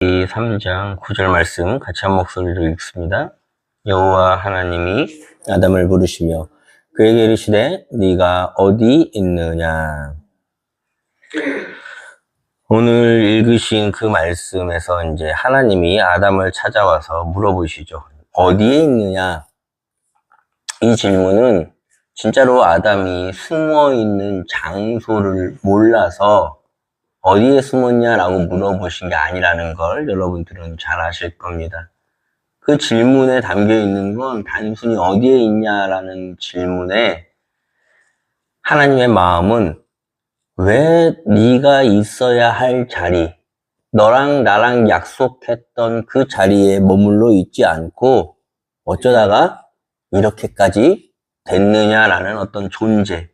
이 3장 9절 말씀 같이 한 목소리로 읽습니다. 여호와 하나님이 아담을 부르시며 그에게 이르시되 네가 어디 있느냐. 오늘 읽으신 그 말씀에서 이제 하나님이 아담을 찾아와서 물어보시죠. 어디에 있느냐? 이 질문은 진짜로 아담이 숨어 있는 장소를 몰라서 어디에 숨었냐라고 물어보신 게 아니라는 걸 여러분들은 잘 아실 겁니다. 그 질문에 담겨 있는 건 단순히 어디에 있냐라는 질문에 하나님의 마음은 왜 네가 있어야 할 자리, 너랑 나랑 약속했던 그 자리에 머물러 있지 않고 어쩌다가 이렇게까지 됐느냐라는 어떤 존재,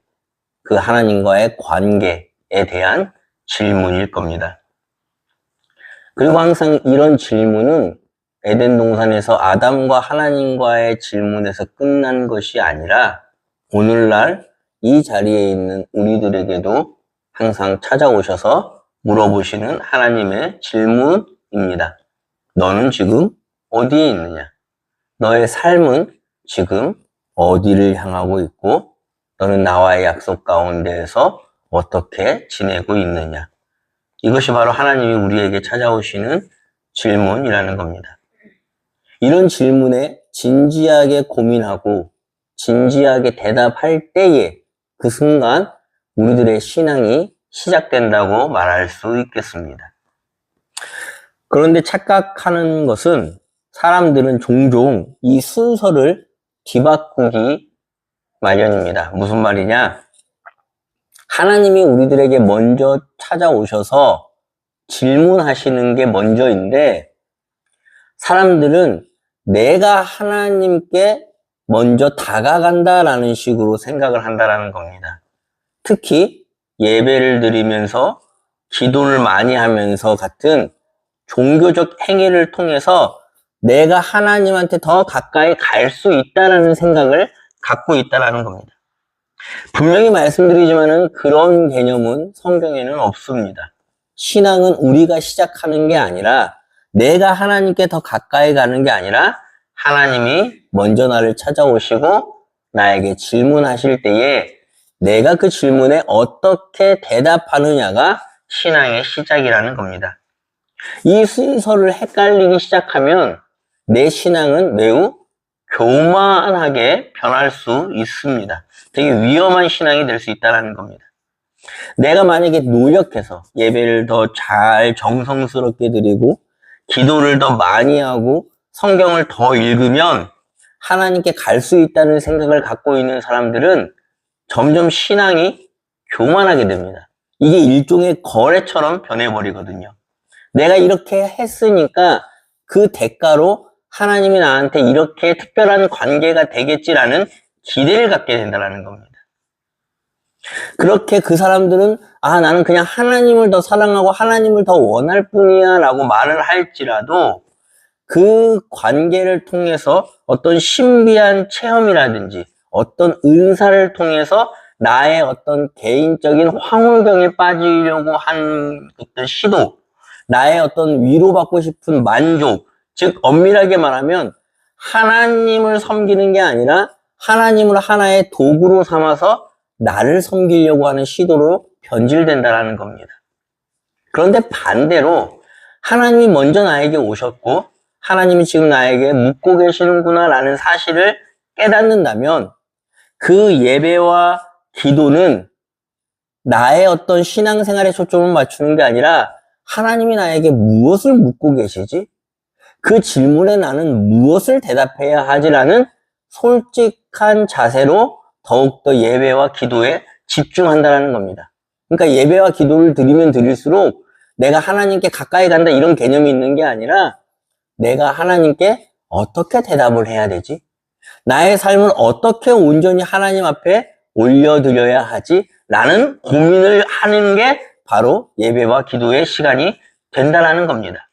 그 하나님과의 관계에 대한 질문일 겁니다. 그리고 항상 이런 질문은 에덴 동산에서 아담과 하나님과의 질문에서 끝난 것이 아니라 오늘날 이 자리에 있는 우리들에게도 항상 찾아오셔서 물어보시는 하나님의 질문입니다. 너는 지금 어디에 있느냐? 너의 삶은 지금 어디를 향하고 있고 너는 나와의 약속 가운데에서 어떻게 지내고 있느냐? 이것이 바로 하나님이 우리에게 찾아오시는 질문이라는 겁니다. 이런 질문에 진지하게 고민하고 진지하게 대답할 때에 그 순간 우리들의 신앙이 시작된다고 말할 수 있겠습니다. 그런데 착각하는 것은 사람들은 종종 이 순서를 뒤바꾸기 마련입니다. 무슨 말이냐? 하나님이 우리들에게 먼저 찾아오셔서 질문하시는 게 먼저인데 사람들은 내가 하나님께 먼저 다가간다라는 식으로 생각을 한다라는 겁니다. 특히 예배를 드리면서 기도를 많이 하면서 같은 종교적 행위를 통해서 내가 하나님한테 더 가까이 갈 수 있다라는 생각을 갖고 있다라는 겁니다. 분명히 말씀드리지만은 그런 개념은 성경에는 없습니다. 신앙은 우리가 시작하는 게 아니라 내가 하나님께 더 가까이 가는 게 아니라 하나님이 먼저 나를 찾아오시고 나에게 질문하실 때에 내가 그 질문에 어떻게 대답하느냐가 신앙의 시작이라는 겁니다. 이 순서를 헷갈리기 시작하면 내 신앙은 매우 교만하게 변할 수 있습니다. 되게 위험한 신앙이 될 수 있다는 겁니다. 내가 만약에 노력해서 예배를 더 잘 정성스럽게 드리고 기도를 더 많이 하고 성경을 더 읽으면 하나님께 갈 수 있다는 생각을 갖고 있는 사람들은 점점 신앙이 교만하게 됩니다. 이게 일종의 거래처럼 변해버리거든요. 내가 이렇게 했으니까 그 대가로 하나님이 나한테 이렇게 특별한 관계가 되겠지라는 기대를 갖게 된다는 겁니다. 그렇게 그 사람들은 나는 그냥 하나님을 더 사랑하고 하나님을 더 원할 뿐이야 라고 말을 할지라도 그 관계를 통해서 어떤 신비한 체험이라든지 어떤 은사를 통해서 나의 어떤 개인적인 황홀경에 빠지려고 한 어떤 시도, 나의 어떤 위로받고 싶은 만족, 즉 엄밀하게 말하면 하나님을 섬기는 게 아니라 하나님을 하나의 도구로 삼아서 나를 섬기려고 하는 시도로 변질된다는 겁니다. 그런데 반대로 하나님이 먼저 나에게 오셨고 하나님이 지금 나에게 묻고 계시는구나 라는 사실을 깨닫는다면 그 예배와 기도는 나의 어떤 신앙생활에 초점을 맞추는 게 아니라 하나님이 나에게 무엇을 묻고 계시지? 그 질문에 나는 무엇을 대답해야 하지라는 솔직한 자세로 더욱더 예배와 기도에 집중한다는 겁니다. 그러니까 예배와 기도를 드리면 드릴수록 내가 하나님께 가까이 간다 이런 개념이 있는 게 아니라 내가 하나님께 어떻게 대답을 해야 되지? 나의 삶을 어떻게 온전히 하나님 앞에 올려드려야 하지? 라는 고민을 하는 게 바로 예배와 기도의 시간이 된다는 겁니다.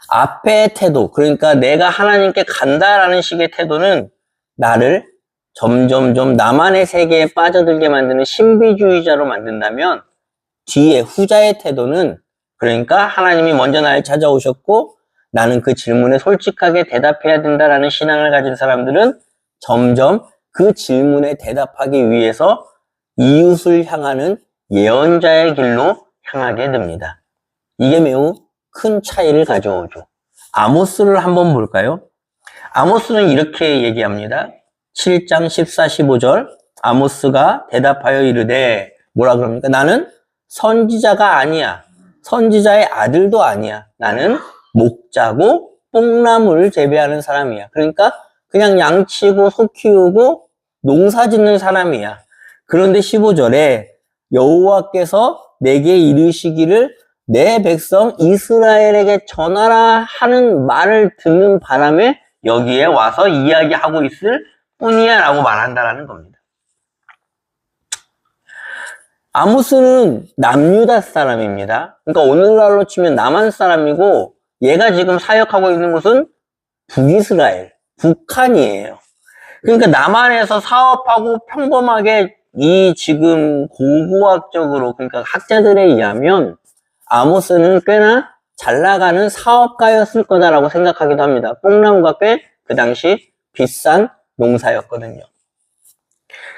앞의 태도, 그러니까 내가 하나님께 간다라는 식의 태도는 나를 점점점 나만의 세계에 빠져들게 만드는 신비주의자로 만든다면 뒤에 후자의 태도는 그러니까 하나님이 먼저 나를 찾아오셨고 나는 그 질문에 솔직하게 대답해야 된다라는 신앙을 가진 사람들은 점점 그 질문에 대답하기 위해서 이웃을 향하는 예언자의 길로 향하게 됩니다. 이게 매우 큰 차이를 가져오죠. 아모스를 한번 볼까요? 아모스는 이렇게 얘기합니다. 7장 14, 15절 아모스가 대답하여 이르되 뭐라 그럽니까? 나는 선지자가 아니야. 선지자의 아들도 아니야. 나는 목자고 뽕나무를 재배하는 사람이야. 그러니까 그냥 양치고 소 키우고 농사 짓는 사람이야. 그런데 15절에 여호와께서 내게 이르시기를 내 백성 이스라엘에게 전하라 하는 말을 듣는 바람에 여기에 와서 이야기하고 있을 뿐이야 라고 말한다라는 겁니다. 아모스는 남유다 사람입니다. 그러니까 오늘날로 치면 남한 사람이고 얘가 지금 사역하고 있는 곳은 북이스라엘, 북한이에요. 그러니까 남한에서 사업하고 평범하게 이 지금 고고학적으로 그러니까 학자들에 의하면 아모스는 꽤나 잘 나가는 사업가였을 거다라고 생각하기도 합니다. 뽕나무가 꽤 그 당시 비싼 농사였거든요.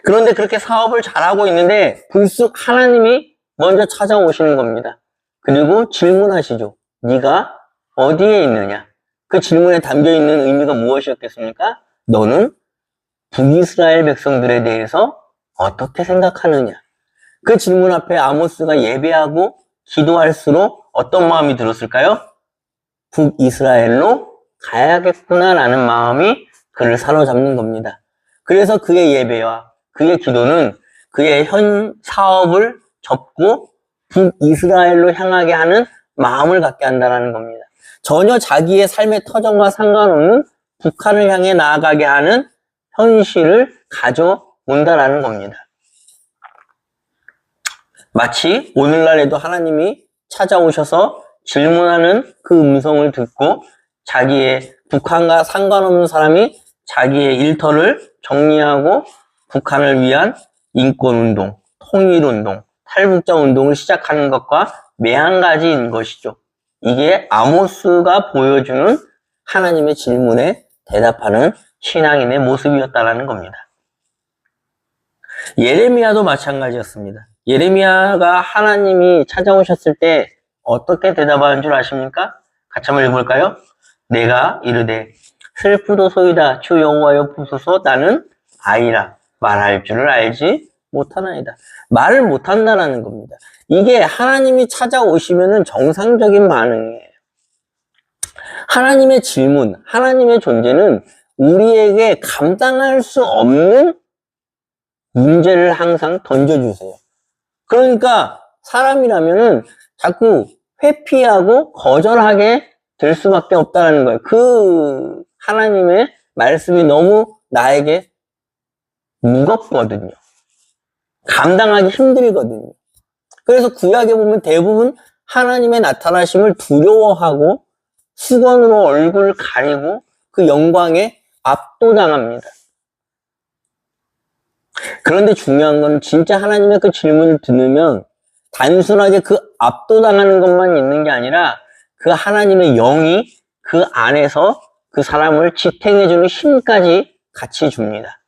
그런데 그렇게 사업을 잘하고 있는데 불쑥 하나님이 먼저 찾아오시는 겁니다. 그리고 질문하시죠. 네가 어디에 있느냐? 그 질문에 담겨있는 의미가 무엇이었겠습니까? 너는 북이스라엘 백성들에 대해서 어떻게 생각하느냐? 그 질문 앞에 아모스가 예배하고 기도할수록 어떤 마음이 들었을까요? 북이스라엘로 가야겠구나라는 마음이 그를 사로잡는 겁니다. 그래서 그의 예배와 그의 기도는 그의 현 사업을 접고 북이스라엘로 향하게 하는 마음을 갖게 한다는 겁니다. 전혀 자기의 삶의 터전과 상관없는 북한을 향해 나아가게 하는 현실을 가져온다라는 겁니다. 마치 오늘날에도 하나님이 찾아오셔서 질문하는 그 음성을 듣고 자기의 북한과 상관없는 사람이 자기의 일터를 정리하고 북한을 위한 인권운동, 통일운동, 탈북자운동을 시작하는 것과 매한가지인 것이죠. 이게 아모스가 보여주는 하나님의 질문에 대답하는 신앙인의 모습이었다는 겁니다. 예레미야도 마찬가지였습니다. 예레미야가 하나님이 찾아오셨을 때 어떻게 대답하는 줄 아십니까? 같이 한번 읽어볼까요? 내가 이르되 슬프도소이다 주 여호와여 보소서 나는 아이라 말할 줄을 알지 못하나이다. 말을 못한다라는 겁니다. 이게 하나님이 찾아오시면은 정상적인 반응이에요. 하나님의 질문, 하나님의 존재는 우리에게 감당할 수 없는 문제를 항상 던져주세요. 그러니까 사람이라면은 자꾸 회피하고 거절하게 될 수밖에 없다는 거예요. 그 하나님의 말씀이 너무 나에게 무겁거든요. 감당하기 힘들거든요. 그래서 구약에 보면 대부분 하나님의 나타나심을 두려워하고 수건으로 얼굴을 가리고 그 영광에 압도당합니다. 그런데 중요한 건 진짜 하나님의 그 질문을 들으면 단순하게 그 압도당하는 것만 있는 게 아니라 그 하나님의 영이 그 안에서 그 사람을 지탱해주는 힘까지 같이 줍니다.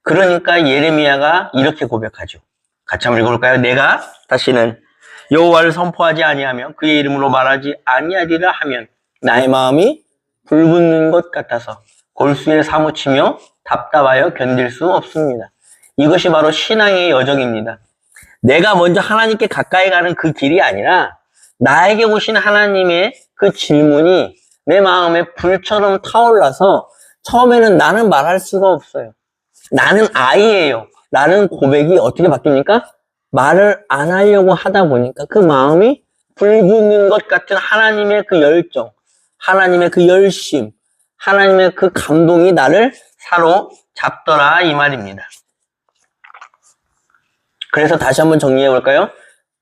그러니까 예레미야가 이렇게 고백하죠. 같이 한번 읽어볼까요? 내가 다시는 여호와를 선포하지 아니하며 그의 이름으로 말하지 아니하리라 하면 나의 마음이 불붙는 것 같아서 골수에 사무치며 답답하여 견딜 수 없습니다. 이것이 바로 신앙의 여정입니다. 내가 먼저 하나님께 가까이 가는 그 길이 아니라 나에게 오신 하나님의 그 질문이 내 마음에 불처럼 타올라서 처음에는 나는 말할 수가 없어요. 나는 아이예요. 라는 고백이 어떻게 바뀝니까? 말을 안 하려고 하다 보니까 그 마음이 불붙는 것 같은 하나님의 그 열정, 하나님의 그 열심, 하나님의 그 감동이 나를 사로잡더라 이 말입니다. 그래서 다시 한번 정리해 볼까요?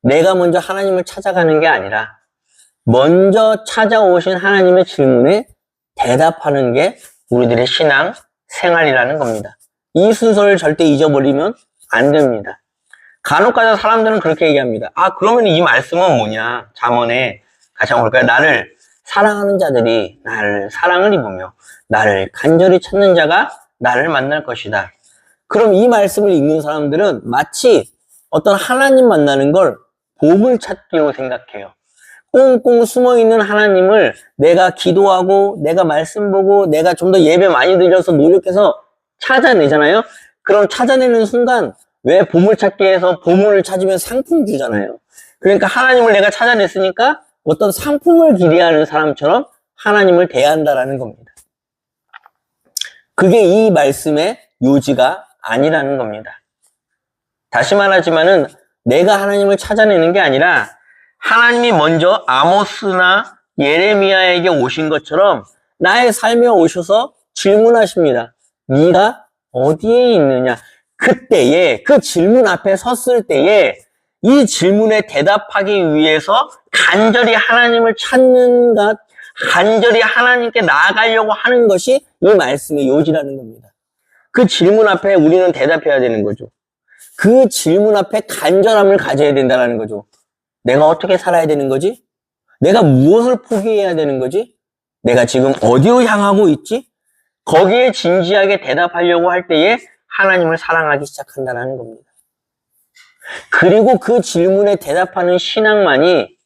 내가 먼저 하나님을 찾아가는 게 아니라 먼저 찾아오신 하나님의 질문에 대답하는 게 우리들의 신앙 생활이라는 겁니다. 이 순서를 절대 잊어버리면 안 됩니다. 간혹가다 사람들은 그렇게 얘기합니다. 아, 그러면 이 말씀은 뭐냐? 잠언에 같이 한번 볼까요? 나를 사랑하는 자들이 나를 사랑을 입으며 나를 간절히 찾는 자가 나를 만날 것이다. 그럼 이 말씀을 읽는 사람들은 마치 어떤 하나님 만나는 걸 보물찾기로 생각해요. 꽁꽁 숨어있는 하나님을 내가 기도하고 내가 말씀 보고 내가 좀 더 예배 많이 드려서 노력해서 찾아내잖아요. 그럼 찾아내는 순간 왜 보물찾기에서 보물을 찾으면 상품 주잖아요. 그러니까 하나님을 내가 찾아냈으니까 어떤 상품을 기대하는 사람처럼 하나님을 대한다라는 겁니다. 그게 이 말씀의 요지가 아니라는 겁니다. 다시 말하지만은 내가 하나님을 찾아내는 게 아니라 하나님이 먼저 아모스나 예레미야에게 오신 것처럼 나의 삶에 오셔서 질문하십니다. 네가 어디에 있느냐? 그때에 그 질문 앞에 섰을 때에 이 질문에 대답하기 위해서 간절히 하나님을 찾는 것, 간절히 하나님께 나아가려고 하는 것이 이 말씀의 요지라는 겁니다. 그 질문 앞에 우리는 대답해야 되는 거죠. 그 질문 앞에 간절함을 가져야 된다는 거죠. 내가 어떻게 살아야 되는 거지? 내가 무엇을 포기해야 되는 거지? 내가 지금 어디로 향하고 있지? 거기에 진지하게 대답하려고 할 때에 하나님을 사랑하기 시작한다는 겁니다. 그리고 그 질문에 대답하는 신앙만이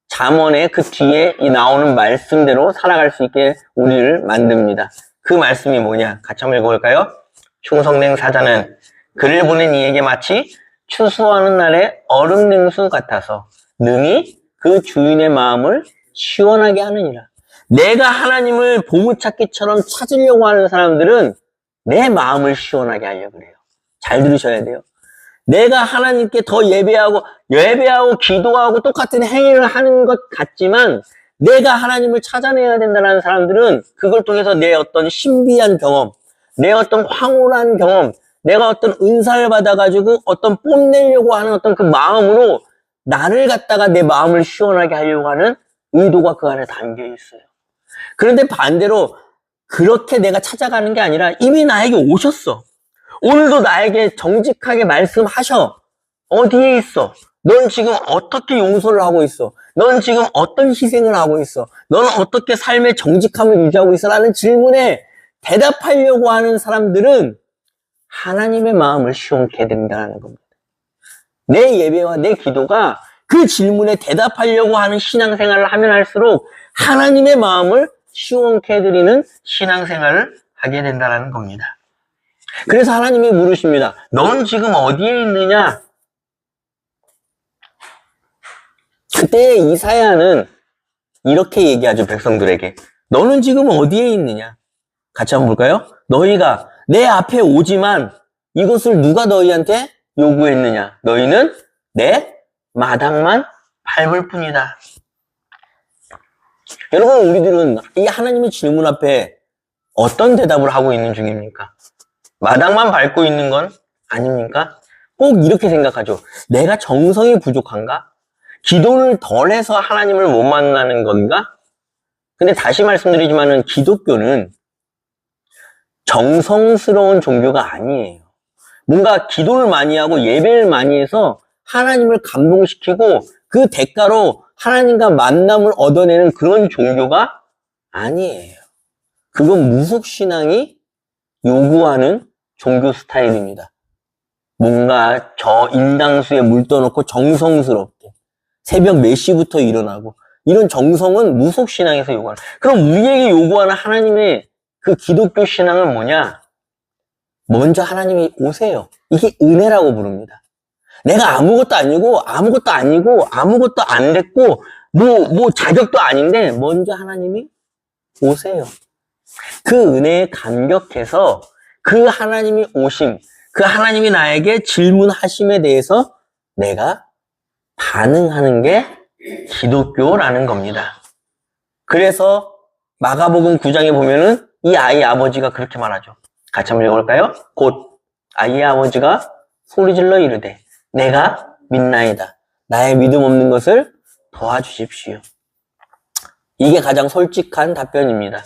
잠언의 그 뒤에 나오는 말씀대로 살아갈 수 있게 우리를 만듭니다. 그 말씀이 뭐냐? 같이 한번 읽어볼까요? 충성된 사자는 그를 보낸 이에게 마치 추수하는 날의 얼음 냉수 같아서 능히 그 주인의 마음을 시원하게 하느니라. 내가 하나님을 보물찾기처럼 찾으려고 하는 사람들은 내 마음을 시원하게 하려고 그래요. 잘 들으셔야 돼요. 내가 하나님께 더 예배하고 기도하고 똑같은 행위를 하는 것 같지만 내가 하나님을 찾아내야 된다는 사람들은 그걸 통해서 내 어떤 신비한 경험, 내 어떤 황홀한 경험, 내가 어떤 은사를 받아가지고 어떤 뽐내려고 하는 어떤 그 마음으로 나를 갖다가 내 마음을 시원하게 하려고 하는 의도가 그 안에 담겨 있어요. 그런데 반대로 그렇게 내가 찾아가는 게 아니라 이미 나에게 오셨어. 오늘도 나에게 정직하게 말씀하셔. 어디에 있어? 넌 지금 어떻게 용서를 하고 있어? 넌 지금 어떤 희생을 하고 있어? 넌 어떻게 삶의 정직함을 유지하고 있어? 라는 질문에 대답하려고 하는 사람들은 하나님의 마음을 시원케 된다는 겁니다. 내 예배와 내 기도가 그 질문에 대답하려고 하는 신앙생활을 하면 할수록 하나님의 마음을 시원케 해드리는 신앙생활을 하게 된다는 겁니다. 그래서 하나님이 물으십니다. 넌 지금 어디에 있느냐? 그때 이사야는 이렇게 얘기하죠, 백성들에게. 너는 지금 어디에 있느냐? 같이 한번 볼까요? 너희가 내 앞에 오지만 이것을 누가 너희한테 요구했느냐? 너희는 내 마당만 밟을 뿐이다. 여러분, 우리들은 이 하나님의 질문 앞에 어떤 대답을 하고 있는 중입니까? 마당만 밟고 있는 건 아닙니까? 꼭 이렇게 생각하죠. 내가 정성이 부족한가? 기도를 덜 해서 하나님을 못 만나는 건가? 근데 다시 말씀드리지만은 기독교는 정성스러운 종교가 아니에요. 뭔가 기도를 많이 하고 예배를 많이 해서 하나님을 감동시키고 그 대가로 하나님과 만남을 얻어내는 그런 종교가 아니에요. 그건 무속신앙이 요구하는 종교 스타일입니다. 뭔가 저 인당수에 물 떠놓고 정성스럽게 새벽 4시부터 일어나고 이런 정성은 무속신앙에서 요구하는. 그럼 우리에게 요구하는 하나님의 그 기독교 신앙은 뭐냐? 먼저 하나님이 오세요. 이게 은혜라고 부릅니다. 내가 아무것도 아니고 아무것도 안 됐고 뭐 자격도 아닌데 먼저 하나님이 오세요. 그 은혜에 감격해서 그 하나님이 오심, 그 하나님이 나에게 질문하심에 대해서 내가 반응하는 게 기독교라는 겁니다. 그래서 마가복음 9장에 보면은 이 아이의 아버지가 그렇게 말하죠. 같이 한번 읽어볼까요? 곧 아이의 아버지가 소리질러 이르되 내가 믿나이다. 나의 믿음 없는 것을 도와주십시오. 이게 가장 솔직한 답변입니다.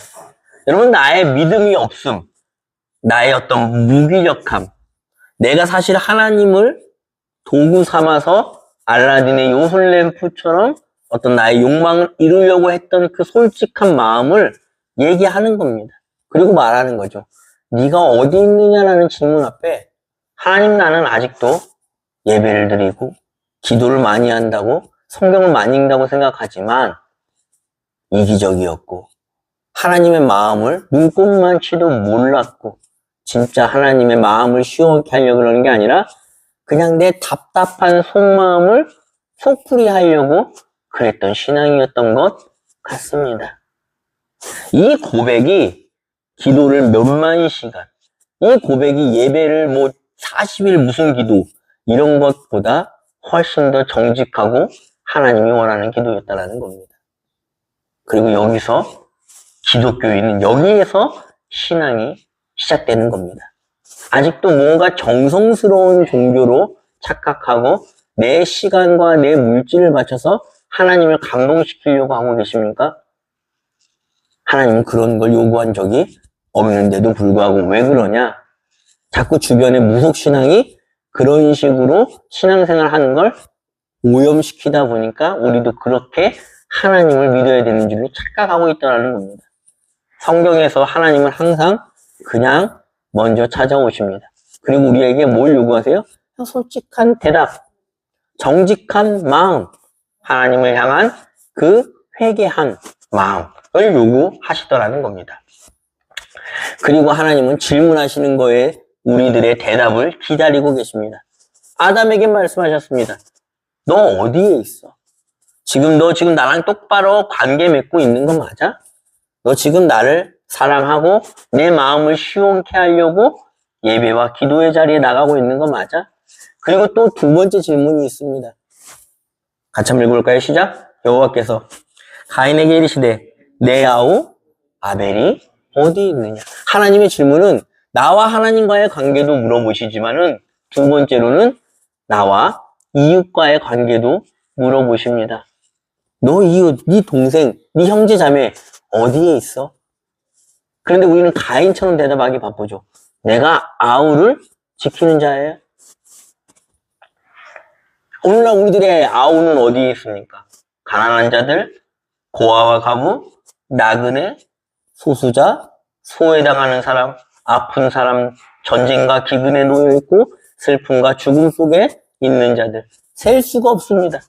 여러분, 나의 믿음이 없음, 나의 어떤 무기력함, 내가 사실 하나님을 도구 삼아서 알라딘의 요술 램프처럼 어떤 나의 욕망을 이루려고 했던 그 솔직한 마음을 얘기하는 겁니다. 그리고 말하는 거죠. 네가 어디 있느냐라는 질문 앞에 하나님, 나는 아직도 예배를 드리고 기도를 많이 한다고 성경을 많이 읽는다고 생각하지만 이기적이었고 하나님의 마음을 눈꼽만치도 몰랐고 진짜 하나님의 마음을 시원케 하려고 그러는 게 아니라 그냥 내 답답한 속마음을 속풀이 하려고 그랬던 신앙이었던 것 같습니다. 이 고백이 기도를 몇만 시간, 이 고백이 예배를 뭐 40일 무슨 기도 이런 것보다 훨씬 더 정직하고 하나님이 원하는 기도였다는 겁니다. 그리고 여기서 기독교인은 여기에서 신앙이 시작되는 겁니다. 아직도 뭔가 정성스러운 종교로 착각하고 내 시간과 내 물질을 바쳐서 하나님을 감동시키려고 하고 계십니까? 하나님은 그런 걸 요구한 적이 없는데도 불구하고 왜 그러냐? 자꾸 주변의 무속신앙이 그런 식으로 신앙생활 하는 걸 오염시키다 보니까 우리도 그렇게 하나님을 믿어야 되는 줄로 착각하고 있다는 겁니다. 성경에서 하나님은 항상 그냥 먼저 찾아오십니다. 그리고 우리에게 뭘 요구하세요? 솔직한 대답, 정직한 마음, 하나님을 향한 그 회개한 마음을 요구하시더라는 겁니다. 그리고 하나님은 질문하시는 거에 우리들의 대답을 기다리고 계십니다. 아담에게 말씀하셨습니다. 너 어디에 있어? 너 지금 나랑 똑바로 관계 맺고 있는 거 맞아? 너 지금 나를 사랑하고 내 마음을 시원케 하려고 예배와 기도의 자리에 나가고 있는 거 맞아? 그리고 또 두 번째 질문이 있습니다. 같이 한번 읽어볼까요? 시작! 여호와께서 가인에게 이르시되 내 아우 아벨이 어디 있느냐? 하나님의 질문은 나와 하나님과의 관계도 물어보시지만은 두 번째로는 나와 이웃과의 관계도 물어보십니다. 너 이웃, 네 동생, 네 형제 자매 어디에 있어? 그런데 우리는 가인처럼 대답하기 바쁘죠. 내가 아우를 지키는 자예요. 오늘날 우리들의 아우는 어디에 있습니까? 가난한 자들, 고아와 가부, 나그네, 소수자, 소외당하는 사람, 아픈 사람, 전쟁과 기근에 놓여있고 슬픔과 죽음 속에 있는 자들. 셀 수가 없습니다.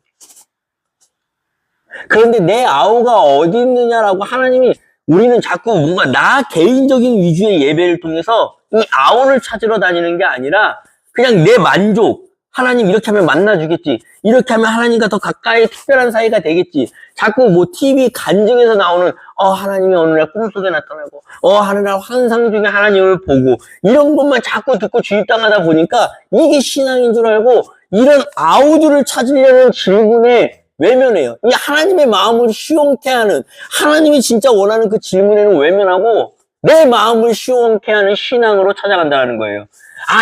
그런데 내 아우가 어디 있느냐라고 하나님이 우리는 자꾸 뭔가 나 개인적인 위주의 예배를 통해서 이 아우를 찾으러 다니는 게 아니라 그냥 내 만족, 하나님 이렇게 하면 만나주겠지, 이렇게 하면 하나님과 더 가까이 특별한 사이가 되겠지, 자꾸 뭐 TV 간증에서 나오는 하나님이 어느 날 꿈속에 나타나고 어느 날 환상 중에 하나님을 보고 이런 것만 자꾸 듣고 주입당하다 보니까 이게 신앙인 줄 알고 이런 아우들을 찾으려는 질문에 외면해요. 이 하나님의 마음을 시원케 하는, 하나님이 진짜 원하는 그 질문에는 외면하고 내 마음을 시원케 하는 신앙으로 찾아간다는 거예요.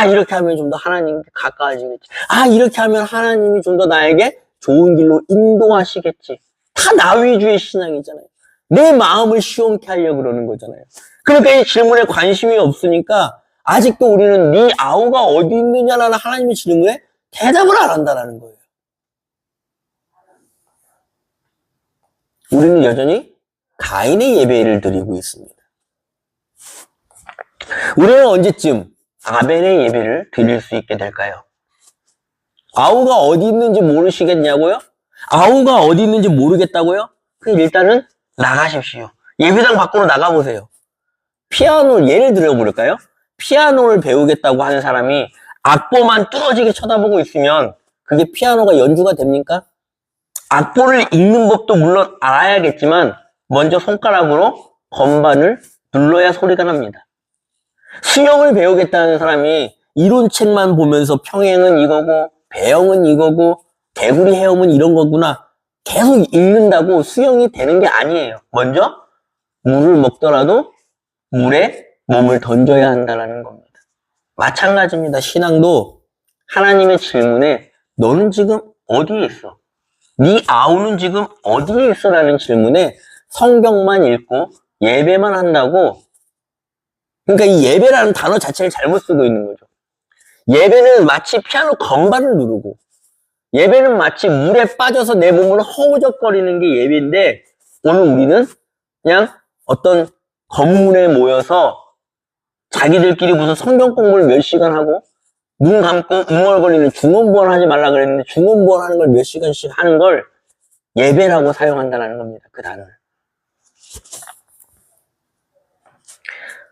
이렇게 하면 좀 더 하나님께 가까워지겠지. 이렇게 하면 하나님이 좀 더 나에게 좋은 길로 인도하시겠지. 다 나 위주의 신앙이잖아요. 내 마음을 시원케 하려고 그러는 거잖아요. 그러니까 이 질문에 관심이 없으니까 아직도 우리는 네 아우가 어디 있느냐라는 하나님의 질문에 대답을 안 한다는 거예요. 우리는 여전히 가인의 예배를 드리고 있습니다. 우리는 언제쯤 아벨의 예배를 드릴 수 있게 될까요? 아우가 어디 있는지 모르시겠냐고요? 아우가 어디 있는지 모르겠다고요? 그럼 일단은 나가십시오. 예배당 밖으로 나가보세요. 피아노를 예를 들어볼까요? 피아노를 배우겠다고 하는 사람이 악보만 뚫어지게 쳐다보고 있으면 그게 피아노가 연주가 됩니까? 악보를 읽는 법도 물론 알아야겠지만 먼저 손가락으로 건반을 눌러야 소리가 납니다. 수영을 배우겠다는 사람이 이론책만 보면서 평행은 이거고 배영은 이거고 개구리 헤엄은 이런 거구나 계속 읽는다고 수영이 되는 게 아니에요. 먼저 물을 먹더라도 물에 몸을 던져야 한다는 겁니다. 마찬가지입니다. 신앙도 하나님의 질문에 너는 지금 어디에 있어? 네 아우는 지금 어디에 있어? 라는 질문에 성경만 읽고 예배만 한다고, 그러니까 이 예배라는 단어 자체를 잘못 쓰고 있는 거죠. 예배는 마치 피아노 건반을 누르고 예배는 마치 물에 빠져서 내 몸을 허우적거리는 게 예배인데, 오늘 우리는 그냥 어떤 건물에 모여서 자기들끼리 무슨 성경 공부를 몇 시간 하고, 눈 감고 웅얼거리는 중언부언 하지 말라 그랬는데, 중언부언 하는 걸 몇 시간씩 하는 걸 예배라고 사용한다는 겁니다. 그 단어를.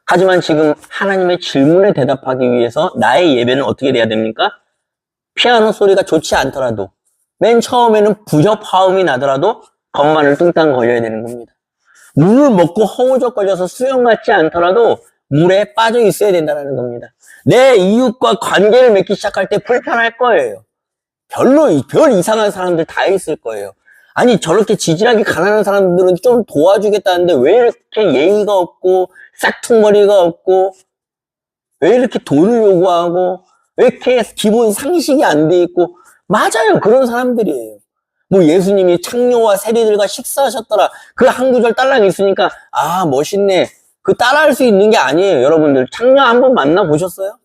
하지만 지금 하나님의 질문에 대답하기 위해서 나의 예배는 어떻게 돼야 됩니까? 피아노 소리가 좋지 않더라도, 맨 처음에는 부적 화음이 나더라도 겉만을 뚱땅 거려야 되는 겁니다. 물을 먹고 허우적거려서 수영 같지 않더라도 물에 빠져 있어야 된다는 겁니다. 내 이웃과 관계를 맺기 시작할 때 불편할 거예요. 별 이상한 사람들 다 있을 거예요. 아니, 저렇게 지질하게 가난한 사람들은 좀 도와주겠다는데 왜 이렇게 예의가 없고 싹퉁머리가 없고 왜 이렇게 돈을 요구하고 왜 이렇게 기본 상식이 안 돼 있고. 맞아요, 그런 사람들이에요. 뭐 예수님이 창녀와 세리들과 식사하셨더라, 그 한 구절 딸랑 있으니까 아 멋있네, 그 따라할 수 있는 게 아니에요. 여러분들 창녀 한번 만나보셨어요?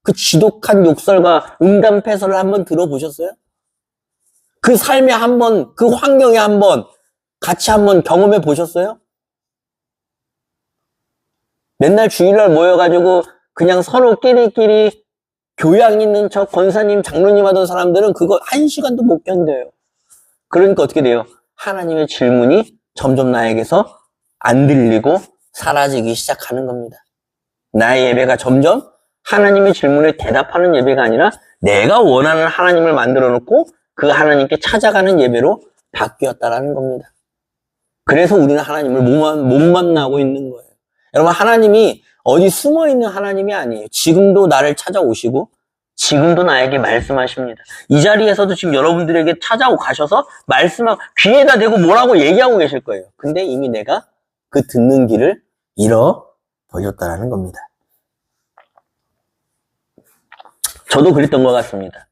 그 지독한 욕설과 음담패설을 한번 들어보셨어요? 그 삶에 한번, 그 환경에 한번 같이 한번 경험해 보셨어요? 맨날 주일날 모여가지고 그냥 서로 끼리끼리 교양 있는 척 권사님, 장로님 하던 사람들은 그거 한 시간도 못 견뎌요. 그러니까 어떻게 돼요? 하나님의 질문이 점점 나에게서 안 들리고 사라지기 시작하는 겁니다. 나의 예배가 점점 하나님의 질문에 대답하는 예배가 아니라 내가 원하는 하나님을 만들어 놓고 그 하나님께 찾아가는 예배로 바뀌었다라는 겁니다. 그래서 우리는 하나님을 못 만나고 있는 거예요. 여러분, 하나님이 어디 숨어 있는 하나님이 아니에요. 지금도 나를 찾아오시고 지금도 나에게 말씀하십니다. 이 자리에서도 지금 여러분들에게 찾아오 가셔서 말씀하고 귀에다 대고 뭐라고 얘기하고 계실 거예요. 근데 이미 내가 그 듣는 길을 잃어버렸다라는 겁니다. 저도 그랬던 것 같습니다.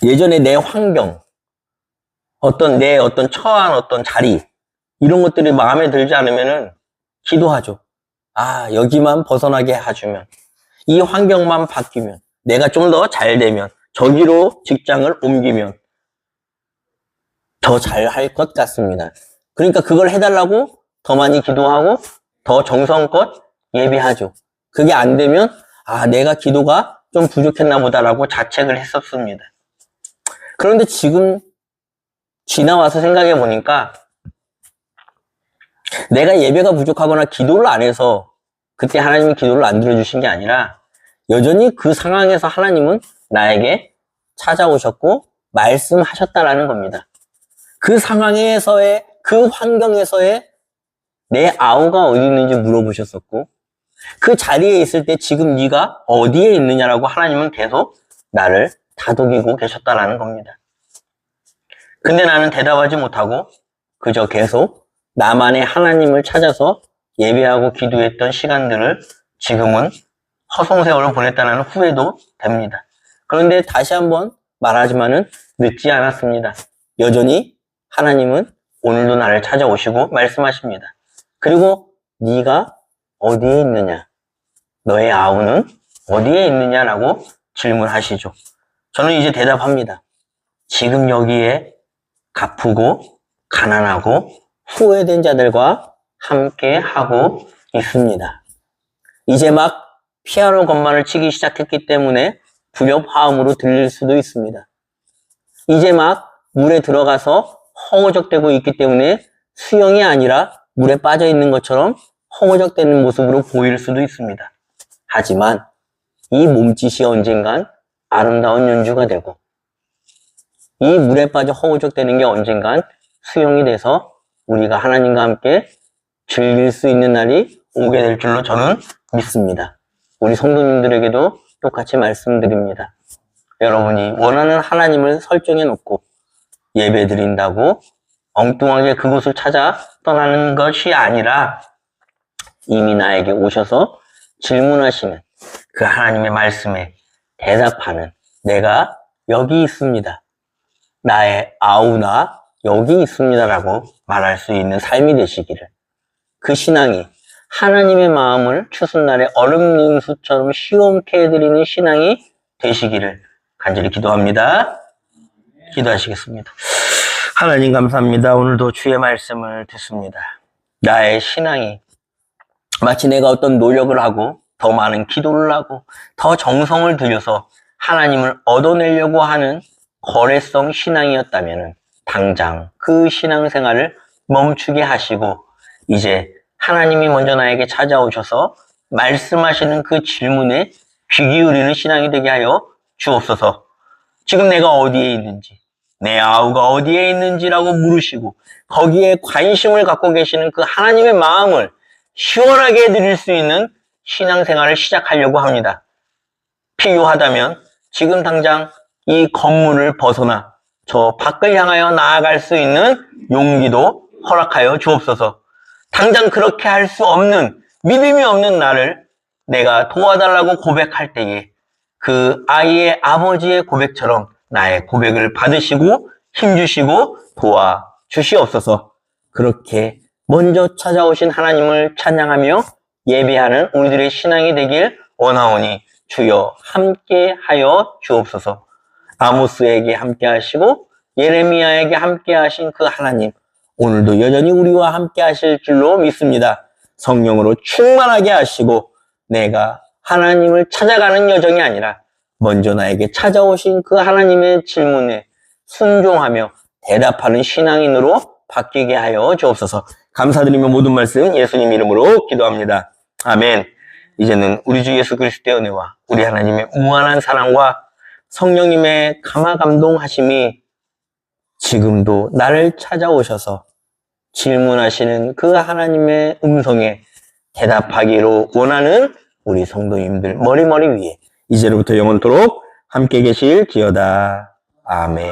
예전에 내 환경, 내 처한 어떤 자리, 이런 것들이 마음에 들지 않으면은 기도하죠. 아, 여기만 벗어나게 해주면, 이 환경만 바뀌면, 내가 좀 더 잘 되면, 저기로 직장을 옮기면 더 잘 할 것 같습니다. 그러니까 그걸 해달라고 더 많이 기도하고 더 정성껏 예배하죠. 그게 안 되면 아, 내가 기도가 좀 부족했나 보다라고 자책을 했었습니다. 그런데 지금 지나와서 생각해 보니까 내가 예배가 부족하거나 기도를 안 해서 그때 하나님이 기도를 안 들어주신 게 아니라 여전히 그 상황에서 하나님은 나에게 찾아오셨고 말씀하셨다라는 겁니다. 그 상황에서의, 그 환경에서의 내 아우가 어디 있는지 물어보셨었고, 그 자리에 있을 때 지금 네가 어디에 있느냐라고 하나님은 계속 나를 다독이고 계셨다라는 겁니다. 근데 나는 대답하지 못하고 그저 계속 나만의 하나님을 찾아서 예배하고 기도했던 시간들을 지금은 허송세월을 보냈다는 후회도 됩니다. 그런데 다시 한번 말하지만은 늦지 않았습니다. 여전히 하나님은 오늘도 나를 찾아오시고 말씀하십니다. 그리고 네가 어디에 있느냐? 너의 아우는 어디에 있느냐라고 질문하시죠. 저는 이제 대답합니다. 지금 여기에 가쁘고 가난하고 후회된 자들과 함께 하고 있습니다. 이제 막 피아노 건반을 치기 시작했기 때문에 불협화음으로 들릴 수도 있습니다. 이제 막 물에 들어가서 허우적대고 있기 때문에 수영이 아니라 물에 빠져 있는 것처럼 허우적대는 모습으로 보일 수도 있습니다. 하지만 이 몸짓이 언젠간 아름다운 연주가 되고 이 물에 빠져 허우적대는 게 언젠간 수영이 돼서 우리가 하나님과 함께 즐길 수 있는 날이 오게 될 줄로 저는 믿습니다. 우리 성도님들에게도 똑같이 말씀드립니다. 여러분이 원하는 하나님을 설정해 놓고 예배 드린다고 엉뚱하게 그곳을 찾아 떠나는 것이 아니라 이미 나에게 오셔서 질문하시는 그 하나님의 말씀에 대답하는 내가 여기 있습니다. 나의 아우나 여기 있습니다라고 말할 수 있는 삶이 되시기를, 그 신앙이 하나님의 마음을 추수날의 얼음 빙수처럼 시원케 해드리는 신앙이 되시기를 간절히 기도합니다. 기도하시겠습니다. 하나님 감사합니다. 오늘도 주의 말씀을 듣습니다. 나의 신앙이 마치 내가 어떤 노력을 하고 더 많은 기도를 하고 더 정성을 들여서 하나님을 얻어내려고 하는 거래성 신앙이었다면 당장 그 신앙생활을 멈추게 하시고 이제 하나님이 먼저 나에게 찾아오셔서 말씀하시는 그 질문에 귀 기울이는 신앙이 되게 하여 주옵소서. 지금 내가 어디에 있는지, 내 아우가 어디에 있는지라고 물으시고 거기에 관심을 갖고 계시는 그 하나님의 마음을 시원하게 해드릴 수 있는 신앙생활을 시작하려고 합니다. 필요하다면 지금 당장 이 건물을 벗어나 저 밖을 향하여 나아갈 수 있는 용기도 허락하여 주옵소서. 당장 그렇게 할 수 없는, 믿음이 없는 나를 내가 도와달라고 고백할 때에 그 아이의 아버지의 고백처럼 나의 고백을 받으시고 힘주시고 도와주시옵소서. 그렇게 먼저 찾아오신 하나님을 찬양하며 예배하는 우리들의 신앙이 되길 원하오니 주여 함께 하여 주옵소서. 아모스에게 함께 하시고 예레미야에게 함께 하신 그 하나님, 오늘도 여전히 우리와 함께 하실 줄로 믿습니다. 성령으로 충만하게 하시고 내가 하나님을 찾아가는 여정이 아니라 먼저 나에게 찾아오신 그 하나님의 질문에 순종하며 대답하는 신앙인으로 바뀌게 하여 주옵소서. 감사드리며 모든 말씀 예수님 이름으로 기도합니다. 아멘. 이제는 우리 주 예수 그리스도의 은혜와 우리 하나님의 무한한 사랑과 성령님의 감화감동하심이 지금도 나를 찾아오셔서 질문하시는 그 하나님의 음성에 대답하기로 원하는 우리 성도님들 머리머리 위에 이제로부터 영원토록 함께 계실지어다. 아멘.